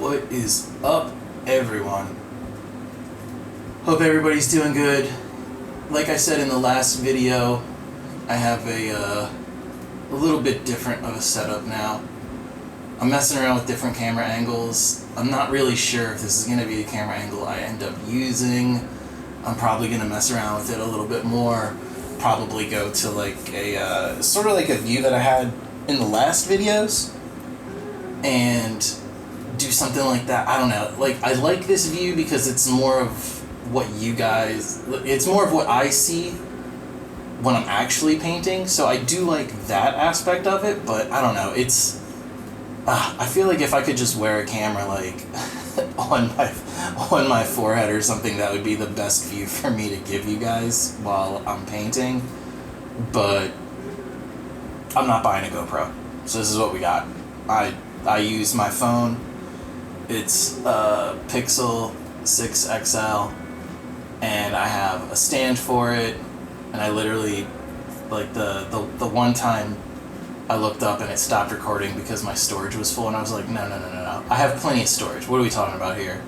What is up, everyone? Hope everybody's doing good. Like I said in the last video, I have a little bit different of a setup now. I'm messing around with different camera angles. I'm not really sure if this is going to be a camera angle I end up using. I'm probably going to mess around with it a little bit more. Probably go to like a sort of like a view that I had in the last videos and do something like that. I don't know. Like, I like this view because it's more of what you guys, it's more of what I see when I'm actually painting. So I do like that aspect of it, but I don't know. It's, I feel like if I could just wear a camera like on my forehead or something, that would be the best view for me to give you guys while I'm painting. But I'm not buying a GoPro. So this is what we got. I use my phone. It's a Pixel 6 XL, and I have a stand for it, and I literally, like the one time I looked up and it stopped recording because my storage was full, and I was like, no. I have plenty of storage. What are we talking about here?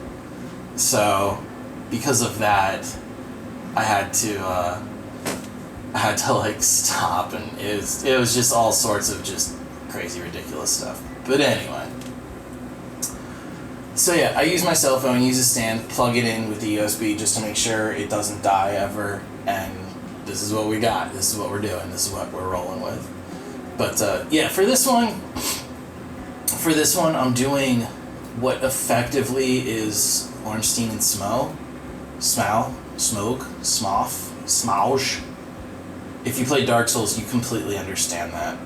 So, because of that, I had to like stop, and it was just all sorts of just crazy, ridiculous stuff. But anyway. So yeah, I use my cell phone, use a stand, plug it in with the USB just to make sure it doesn't die ever, and this is what we got. This is what we're doing. This is what we're rolling with. But yeah, for this one, I'm doing what effectively is Ornstein and Smough. Smough. If you play Dark Souls, you completely understand that.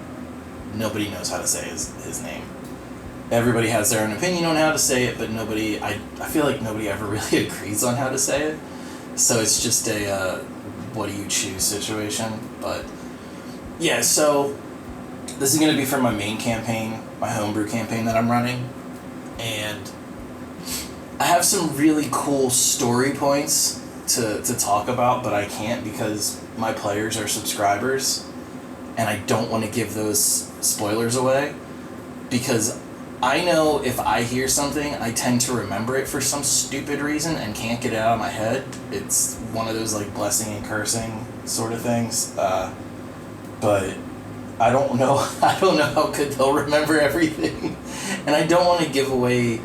Nobody knows how to say his name. Everybody has their own opinion on how to say it, but I feel like nobody ever really agrees on how to say it. So it's just a what do you choose situation. But yeah, so this is going to be for my main campaign, my homebrew campaign that I'm running. And I have some really cool story points to talk about, but I can't because my players are subscribers, and I don't want to give those spoilers away, because I know if I hear something, I tend to remember it for some stupid reason and can't get it out of my head. It's one of those like blessing and cursing sort of things. But I don't know how good they'll remember everything. And I don't want to give away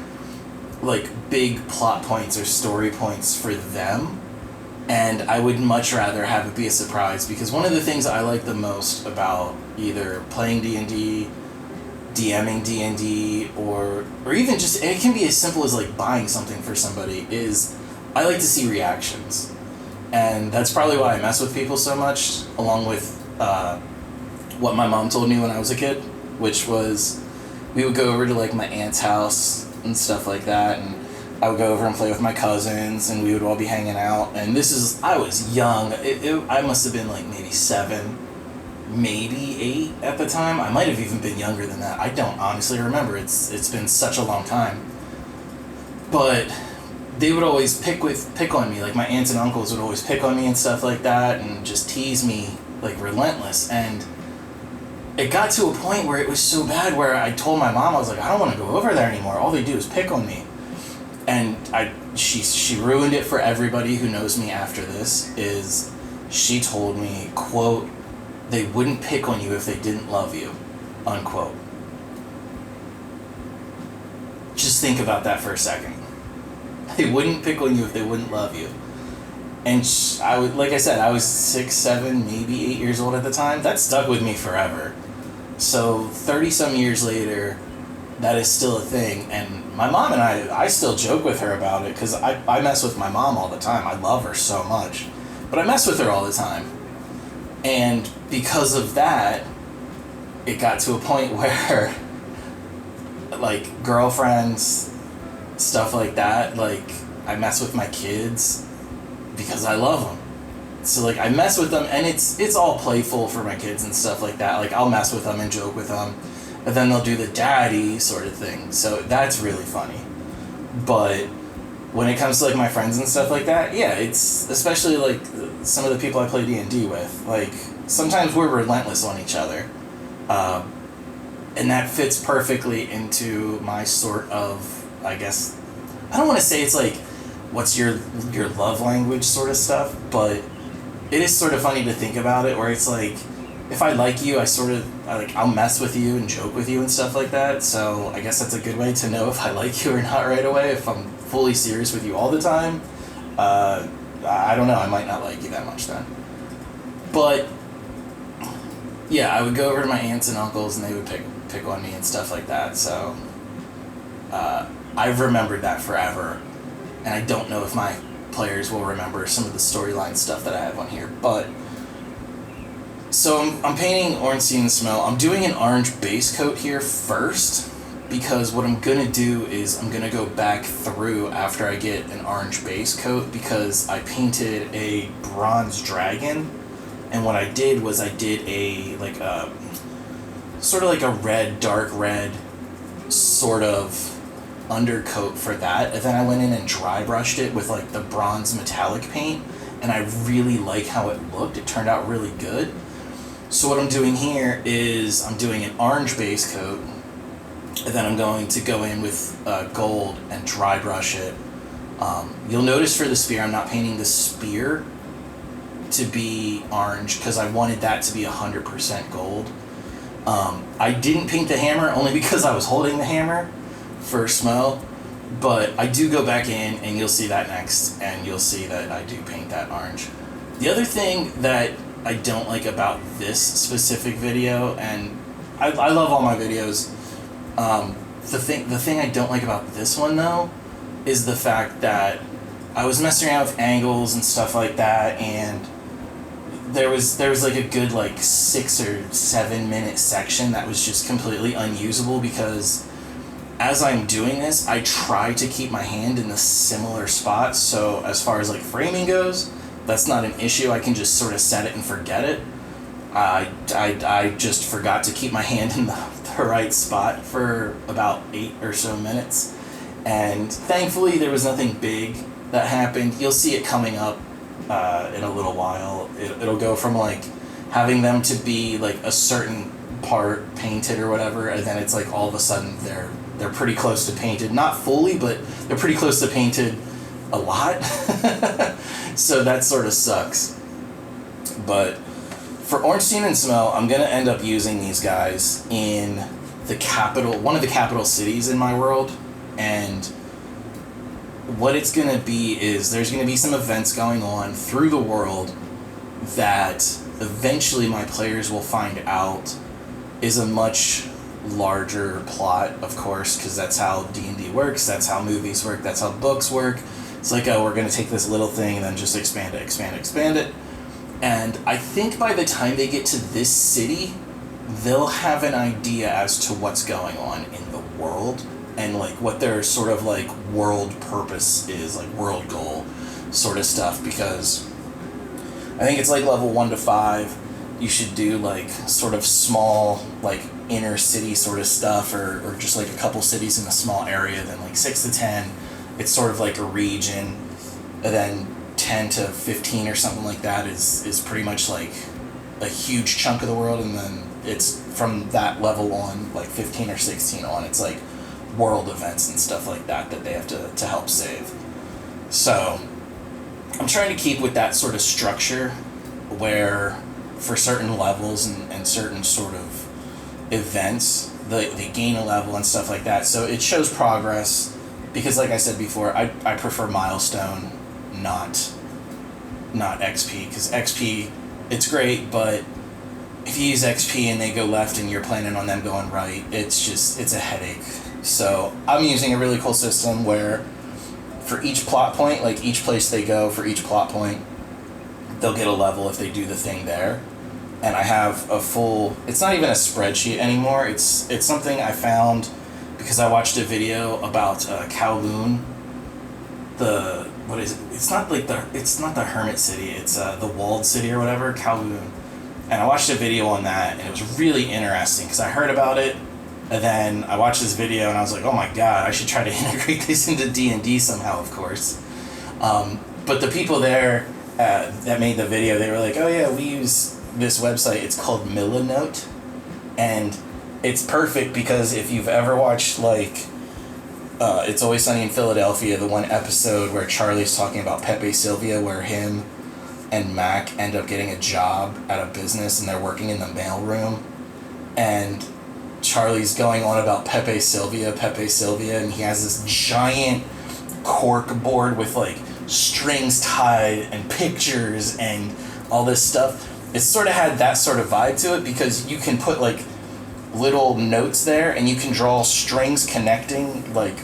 like big plot points or story points for them. And I would much rather have it be a surprise, because one of the things I like the most about either playing D&D, DMing D&D, or even just, it can be as simple as like buying something for somebody, is I like to see reactions. And that's probably why I mess with people so much, along with what my mom told me when I was a kid, which was we would go over to like my aunt's house and stuff like that, and I would go over and play with my cousins, and we would all be hanging out. And I was young. I must have been like maybe 7, maybe 8 at the time. I might have even been younger than that. I don't honestly remember. It's been such a long time. But they would always pick on me. Like my aunts and uncles would always pick on me and stuff like that, and just tease me like relentless. And it got to a point where it was so bad where I told my mom, I was like, I don't want to go over there anymore. All they do is pick on me. And she ruined it for everybody who knows me after this. Is she told me, quote, they wouldn't pick on you if they didn't love you, unquote. Just think about that for a second. They wouldn't pick on you if they wouldn't love you. And like I said, I was 6, 7, maybe 8 years old at the time. That stuck with me forever. So 30-some years later, that is still a thing. And my mom and I still joke with her about it, because I mess with my mom all the time. I love her so much. But I mess with her all the time. And because of that, it got to a point where, like, girlfriends, stuff like that, like, I mess with my kids because I love them. So, like, I mess with them, and it's all playful for my kids and stuff like that. Like, I'll mess with them and joke with them, but then they'll do the daddy sort of thing. So that's really funny. But when it comes to like my friends and stuff like that, yeah, it's especially like some of the people I play D&D with, like sometimes we're relentless on each other. And that fits perfectly into my sort of I guess, I don't want to say it's like, what's your love language sort of stuff, but it is sort of funny to think about it, where it's like, if I like you, I'll mess with you and joke with you and stuff like that. So I guess that's a good way to know if I like you or not right away. If I'm fully serious with you all the time, I don't know, I might not like you that much then. But yeah, I would go over to my aunts and uncles and they would pick on me and stuff like that. So I've remembered that forever, and I don't know if my players will remember some of the storyline stuff that I have on here. But so I'm painting Ornstein and Smough. I'm doing an orange base coat here first, because what I'm gonna do is I'm gonna go back through after I get an orange base coat, because I painted a bronze dragon, and what I did was I did a sort of like a red, dark red sort of undercoat for that, and then I went in and dry brushed it with like the bronze metallic paint, and I really like how it looked. It turned out really good. So what I'm doing here is I'm doing an orange base coat, and then I'm going to go in with gold and dry brush it. You'll notice for the spear, I'm not painting the spear to be orange because I wanted that to be 100% gold. I didn't paint the hammer only because I was holding the hammer for Smough, but I do go back in, and you'll see that next, and you'll see that I do paint that orange. The other thing that I don't like about this specific video, and I love all my videos, the thing I don't like about this one though is the fact that I was messing around with angles and stuff like that, and there was like a good 6 or 7 minute section that was just completely unusable, because as I'm doing this, I try to keep my hand in the similar spots, so as far as framing goes, that's not an issue. I can just sort of set it and forget it. I just forgot to keep my hand in the right spot for about 8 or so minutes, and thankfully there was nothing big that happened. You'll see it coming up in a little while. It'll go from having them to be a certain part painted or whatever, and then it's all of a sudden they're pretty close to painted. Not fully, but they're pretty close to painted a lot. So that sort of sucks. But for Ornstein and Smough, I'm going to end up using these guys in one of the capital cities in my world, and what it's going to be is there's going to be some events going on through the world that eventually my players will find out is a much larger plot, of course, because that's how D&D works, that's how movies work, that's how books work. It's we're going to take this little thing and then just expand it. And I think by the time they get to this city, they'll have an idea as to what's going on in the world and what their sort of world purpose is, world goal sort of stuff, because I think it's level 1 to 5. You should do sort of small inner city sort of stuff, or just a couple cities in a small area. Then 6 to 10, it's sort of a region, and then 10 to 15 or something like that is pretty much a huge chunk of the world, and then it's from that level on, 15 or 16 on, it's world events and stuff like that they have to help save. So I'm trying to keep with that sort of structure where for certain levels and certain sort of events, they gain a level and stuff like that. So it shows progress, because like I said before, I prefer milestone, not XP, because XP, it's great, but if you use XP and they go left and you're planning on them going right, it's a headache. So I'm using a really cool system where for each plot point, each place they go, for each plot point, they'll get a level if they do the thing there. And I have a full, it's not even a spreadsheet anymore, it's something I found because I watched a video about Kowloon, what is it? It's not the Hermit City, it's the Walled City or whatever, Kowloon. And I watched a video on that, and it was really interesting because I heard about it, and then I watched this video and I was like, oh my god, I should try to integrate this into D&D somehow, of course. But the people there that made the video, they were like, oh yeah, we use this website, it's called Millinote, and it's perfect because if you've ever watched It's Always Sunny in Philadelphia, the one episode where Charlie's talking about Pepe Sylvia, where him and Mac end up getting a job at a business and they're working in the mailroom, and Charlie's going on about Pepe Sylvia, and he has this giant cork board with like strings tied and pictures and all this stuff. It sort of had that sort of vibe to it because you can put like little notes there and you can draw strings connecting like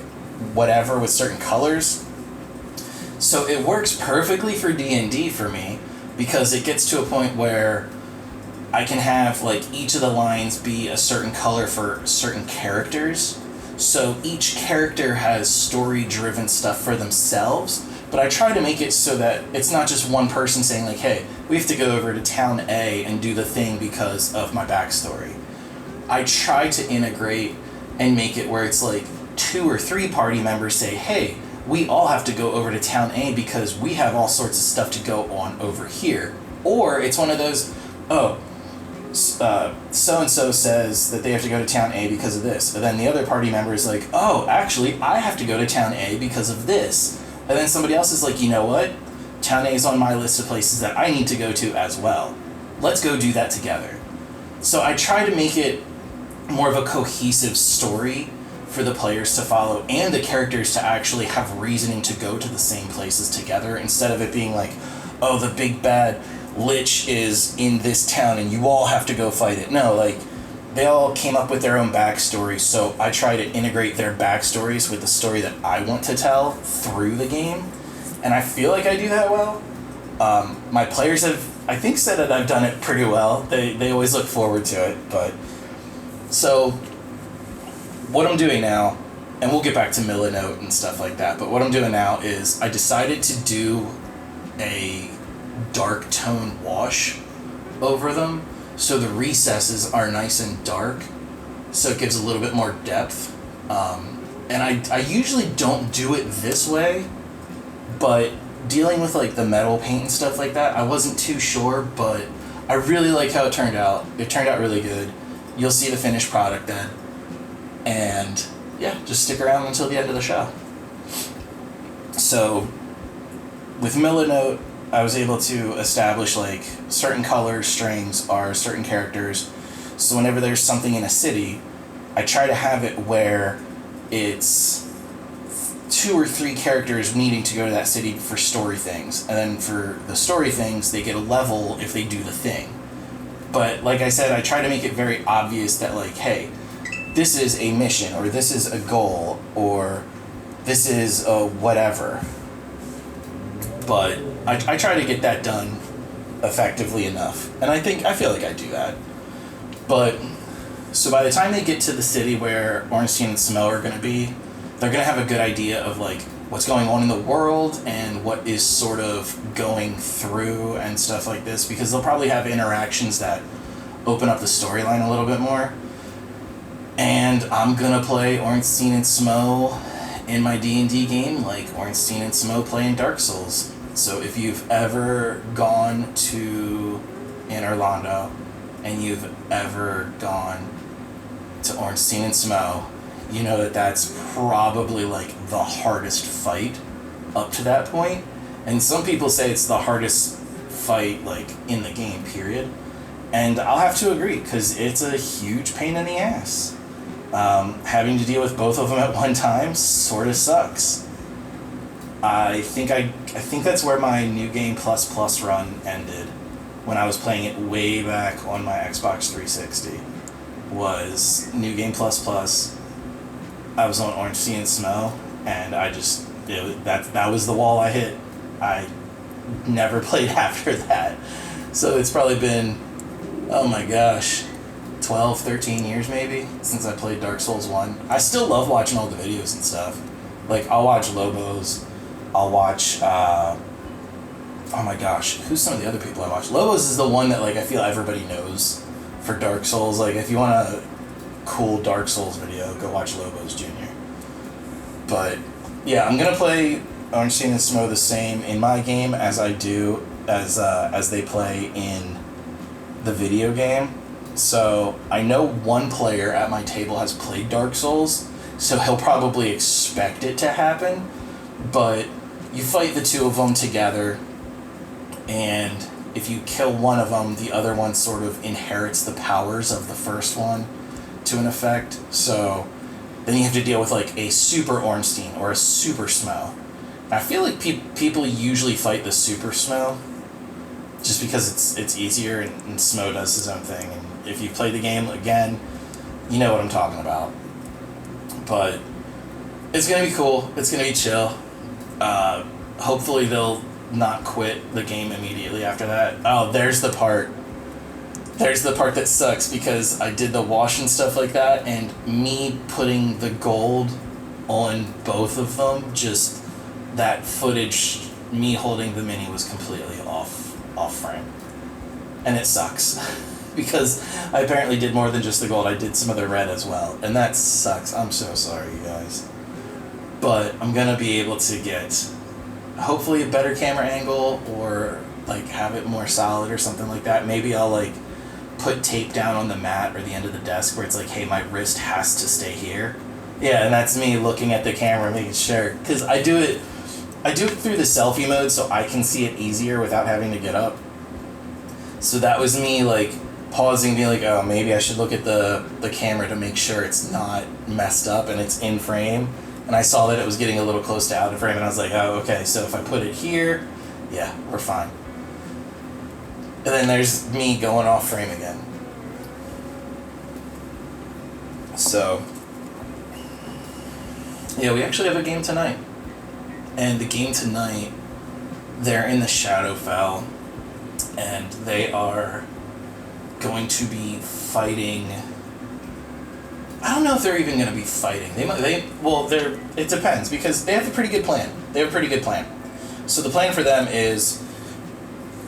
whatever with certain colors. So it works perfectly for D&D for me because it gets to a point where I can have like each of the lines be a certain color for certain characters. So each character has story-driven stuff for themselves, but I try to make it so that it's not just one person saying like, hey, we have to go over to town A and do the thing because of my backstory. I try to integrate and make it where it's like 2 or 3 party members say, hey, we all have to go over to town A because we have all sorts of stuff to go on over here. Or it's one of those, so-and-so says that they have to go to town A because of this. And then the other party member is like, oh, actually, I have to go to town A because of this. And then somebody else is like, you know what? Town A is on my list of places that I need to go to as well. Let's go do that together. So I try to make it more of a cohesive story for the players to follow and the characters to actually have reasoning to go to the same places together instead of it being like, oh, the big bad Lich is in this town and you all have to go fight it. No, like, they all came up with their own backstories, so I try to integrate their backstories with the story that I want to tell through the game, and I feel like I do that well. My players have, I think, said that I've done it pretty well. They always look forward to it, but... So, what I'm doing now, and we'll get back to Milanote and stuff like that, but what I'm doing now is I decided to do a dark tone wash over them, so the recesses are nice and dark, so it gives a little bit more depth. And I usually don't do it this way, but dealing with like the metal paint and stuff like that, I wasn't too sure, but I really like how it turned out. It turned out really good. You'll see the finished product then. And yeah, just stick around until the end of the show. So with Milanote, I was able to establish like certain color strings are certain characters. So whenever there's something in a city, I try to have it where it's 2 or 3 characters needing to go to that city for story things. And then for the story things, they get a level if they do the thing. But like I said, I try to make it very obvious that like, hey, this is a mission, or this is a goal, or this is a whatever. But I try to get that done effectively enough. And I feel like I do that. But, so by the time they get to the city where Ornstein and Smough are going to be, they're going to have a good idea of like what's going on in the world and what is sort of going through and stuff like this, because they'll probably have interactions that open up the storyline a little bit more. And I'm going to play Ornstein and Smough in my D&D game like Ornstein and Smough play in Dark Souls. So if you've ever gone to Anne Orlando and you've ever gone to Ornstein and Smough, you know that that's probably like the hardest fight up to that point. And some people say it's the hardest fight like in the game, period. And I'll have to agree, because it's a huge pain in the ass. Having to deal with both of them at one time sort of sucks. I think that's where my New Game Plus run ended, when I was playing it way back on my Xbox 360. Was New Game Plus. I was on Ornstein and Smough, and that was the wall I hit. I never played after that. So it's probably been, oh my gosh, 12, 13 years maybe since I played Dark Souls 1. I still love watching all the videos and stuff. Like, I'll watch Lobos, I'll watch, oh my gosh, who's some of the other people I watch? Lobos is the one that like I feel everybody knows for Dark Souls. Like, if you want a cool Dark Souls video, go watch Lobos Jr. But yeah, I'm gonna play Ornstein and Smough the same in my game as I do as they play in the video game. So I know one player at my table has played Dark Souls, so he'll probably expect it to happen. But you fight the two of them together, and if you kill one of them, the other one sort of inherits the powers of the first one to an effect. So then you have to deal with like a super Ornstein or a super Smough. I feel like people usually fight the super Smough just because it's easier, and Smough does his own thing. And if you play the game again, you know what I'm talking about. But it's gonna be cool. It's gonna be chill. Hopefully they'll not quit the game immediately after that. Oh, there's the part that sucks, because I did the wash and stuff like that, and me putting the gold on both of them, just that footage, me holding the mini was completely off frame. And it sucks. Because I apparently did more than just the gold, I did some of the red as well. And that sucks. I'm so sorry, you guys. But I'm gonna be able to get hopefully a better camera angle, or like have it more solid or something like that. Maybe I'll like put tape down on the mat or the end of the desk where it's like, hey, my wrist has to stay here. Yeah, and that's me looking at the camera, making sure, because I do it through the selfie mode so I can see it easier without having to get up. So that was me like pausing, being like, oh, maybe I should look at the camera to make sure it's not messed up and it's in frame. And I saw that it was getting a little close to out of frame, and I was like, oh, okay, so if I put it here, yeah, we're fine. And then there's me going off frame again. So, yeah, we actually have a game tonight. And the game tonight, they're in the Shadowfell, and they are going to be fighting. I don't know if they're even going to be fighting. It depends, because they have a pretty good plan. So the plan for them is,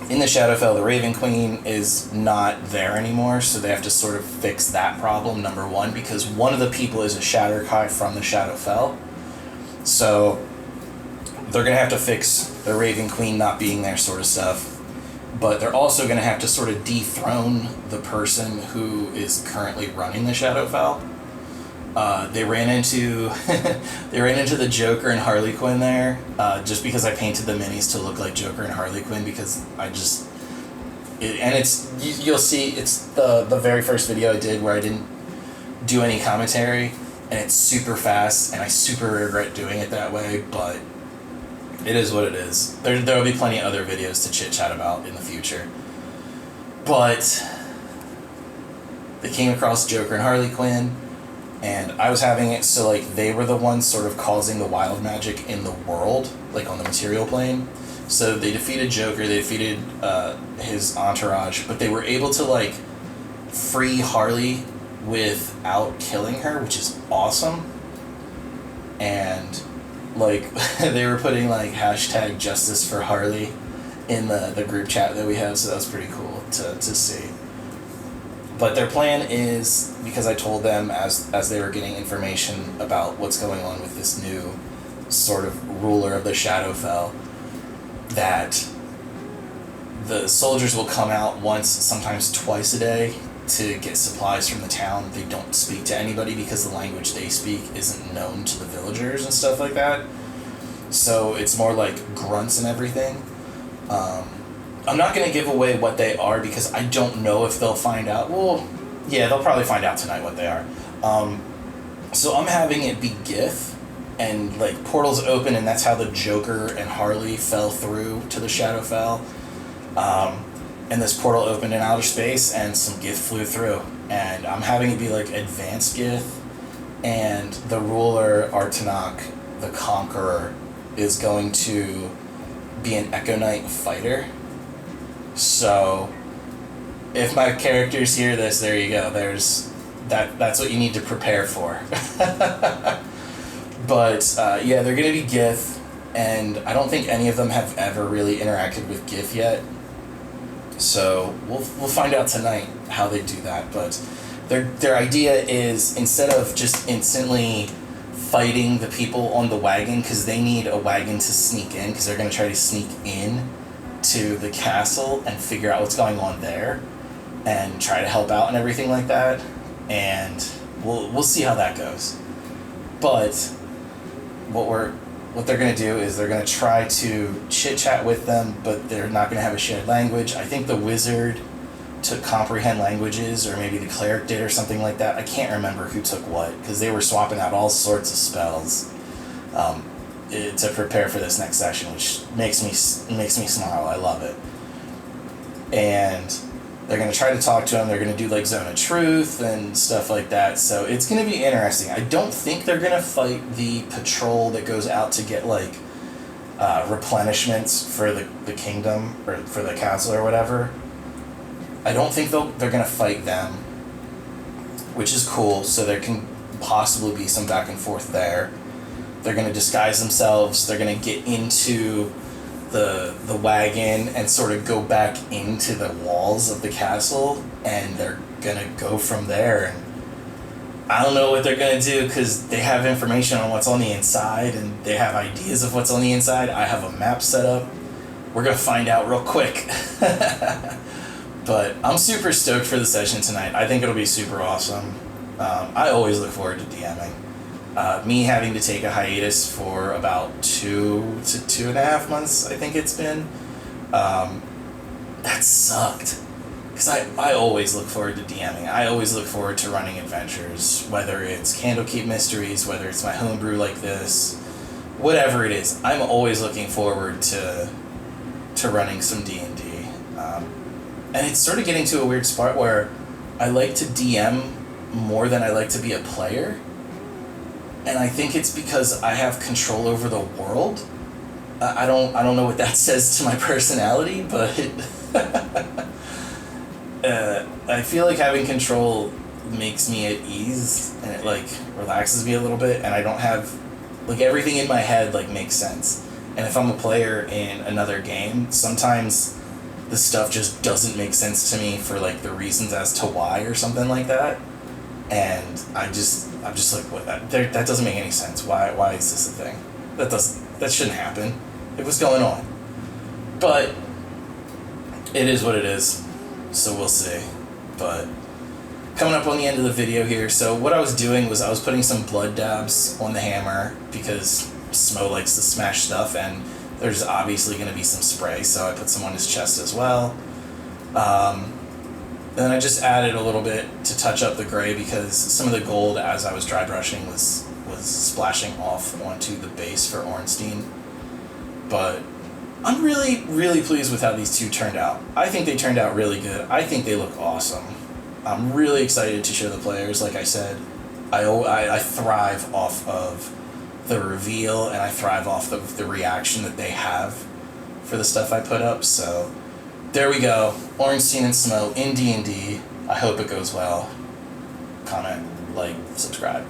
in the Shadowfell, the Raven Queen is not there anymore, so they have to sort of fix that problem, number one, because one of the people is a Shatterkai from the Shadowfell. So they're going to have to fix the Raven Queen not being there, sort of stuff. But they're also going to have to sort of dethrone the person who is currently running the Shadowfell. They ran into the Joker and Harley Quinn there, just because I painted the minis to look like Joker and Harley Quinn, because you'll see, it's the very first video I did where I didn't do any commentary, and it's super fast, and I super regret doing it that way, but it is what it is. There will be plenty of other videos to chit chat about in the future. But they came across Joker and Harley Quinn, and I was having it so like they were the ones sort of causing the wild magic in the world, like on the material plane. So they defeated Joker, they defeated his entourage, but they were able to like free Harley without killing her, which is awesome. And like they were putting like hashtag justice for Harley in the group chat that we have, so that was pretty cool to see. But their plan is, because I told them as they were getting information about what's going on with this new sort of ruler of the Shadowfell, that the soldiers will come out once, sometimes twice a day, to get supplies from the town. They don't speak to anybody because the language they speak isn't known to the villagers and stuff like that. So it's more like grunts and everything. I'm not going to give away what they are because I don't know if they'll find out. Well, yeah, they'll probably find out tonight what they are. So I'm having it be Gith, and like portals open, and that's how the Joker and Harley fell through to the Shadowfell. And this portal opened in outer space, and some Gith flew through. And I'm having it be like advanced Gith, and the ruler, Artanak, the Conqueror, is going to be an Echo Knight fighter. So if my characters hear this, there you go. That's what you need to prepare for. But yeah, they're going to be Gith, and I don't think any of them have ever really interacted with Gith yet. So we'll find out tonight how they do that. But their idea is, instead of just instantly fighting the people on the wagon, because they need a wagon to sneak in, because they're going to try to sneak in to the castle and figure out what's going on there and try to help out and everything like that. And we'll see how that goes. But what they're going to do is they're going to try to chit-chat with them, but they're not going to have a shared language. I think the wizard took comprehend languages, or maybe the cleric did, or something like that. I can't remember who took what, because they were swapping out all sorts of spells to prepare for this next session, which makes me smile. I love it. And they're going to try to talk to him. They're going to do like Zone of Truth and stuff like that. So it's going to be interesting. I don't think they're going to fight the patrol that goes out to get like replenishments for the kingdom, or for the castle or whatever. I don't think they're going to fight them, which is cool. So there can possibly be some back and forth there. They're going to disguise themselves. They're going to get into the wagon and sort of go back into the walls of the castle, and they're gonna go from there. And I don't know what they're gonna do, because they have information on what's on the inside, and they have ideas of what's on the inside. I have a map set up. We're gonna find out real quick. But I'm super stoked for the session tonight. I think it'll be super awesome. I always look forward to DMing. Me having to take a hiatus for about 2 to 2.5 months, I think it's been, that sucked. Because I always look forward to DMing. I always look forward to running adventures, whether it's Candlekeep Mysteries, whether it's my homebrew like this, whatever it is. I'm always looking forward to running some D&D. And it's sort of getting to a weird spot where I like to DM more than I like to be a player. And I think it's because I have control over the world. I don't know what that says to my personality, but I feel like having control makes me at ease, and it like relaxes me a little bit, and I don't have like everything in my head like makes sense. And if I'm a player in another game, sometimes the stuff just doesn't make sense to me for like the reasons as to why or something like that. And I'm just like, what? That doesn't make any sense. Why is this a thing? That shouldn't happen. It was going on. But it is what it is. So we'll see. But coming up on the end of the video here, so what I was doing was I was putting some blood dabs on the hammer, because Smough likes to smash stuff, and there's obviously going to be some spray, so I put some on his chest as well. Then I just added a little bit to touch up the gray, because some of the gold, as I was dry brushing, was splashing off onto the base for Ornstein. But I'm really, really pleased with how these two turned out. I think they turned out really good. I think they look awesome. I'm really excited to show the players. Like I said, I thrive off of the reveal, and I thrive off of the reaction that they have for the stuff I put up. So there we go. Ornstein and Smough in D&D. I hope it goes well. Comment, like, subscribe.